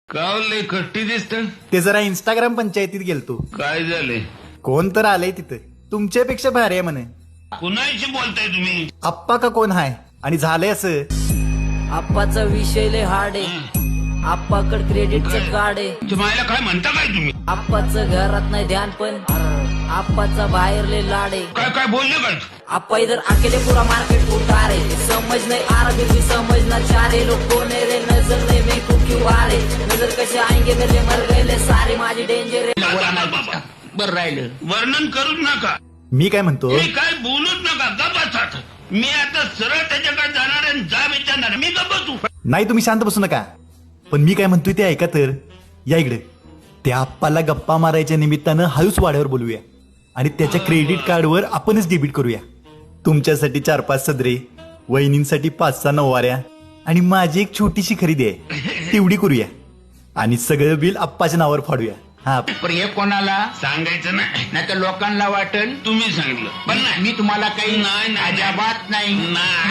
कावले कट्टी दिसत. ते जरा इंस्टाग्राम पंचायतीत गेलतो. काय झाले? कोण तर आलंय तिथं, तुमच्यापेक्षा भारी आहे म्हणे. कुणाशी बोलताय तुम्ही? आप्पा का कोण हाय? आणि झालंय असं. आप्पाचा विषय लय हार्ड आहे. आप्पाकड क्रेडिटचं कार्ड आहे. तुम्हाला काय म्हणता काय तुम्ही? आप्पाचं घरात नाही ध्यान पण आप्पाचा बाहेर लय लाड आहे. काय काय बोलले काय? आप्पा इधर अकेले पूरा मार्केट उतार है. समझ नहीं आ रहा फिर भी समझना चाह रहे लोग कौन है रे. नजर नहीं मैं क्यों आ रहे. नजर कसे आएंगे मेरे मर गए सारे माझी डेंजर है. बर राहिलं वर्णन करूच नका. मी काय म्हणतो, मी काय बोलूच नका. गप्पाच. मी आता सरळ त्याच्याकडे जाणार आणि जा विचारणार. मी गप्प बसू. नाही तुम्ही शांत बसू नका. पण मी काय म्हणतोय ते ऐका तर. या इकडे त्या आप्पाला गप्पा मारायच्या निमित्तानं हळूच वाड्यावर बोलूया आणि त्याच्या क्रेडिट कार्डवर आपणच डेबिट करूया. तुमच्यासाठी 4-5 सदरे, वहिनींसाठी 5-6 नऊवाऱ्या आणि माझी एक छोटीशी खरेदी आहे तेवढी करूया आणि सगळं बिल आप्पाच्या नावावर फाडूया. हा, पण हे कोणाला सांगायचं नाही. नाही तर लोकांना वाटेल तुम्ही सांगितलं पण नाही. मी तुम्हाला काही नाही, नाही. अजिबात नाही. नाही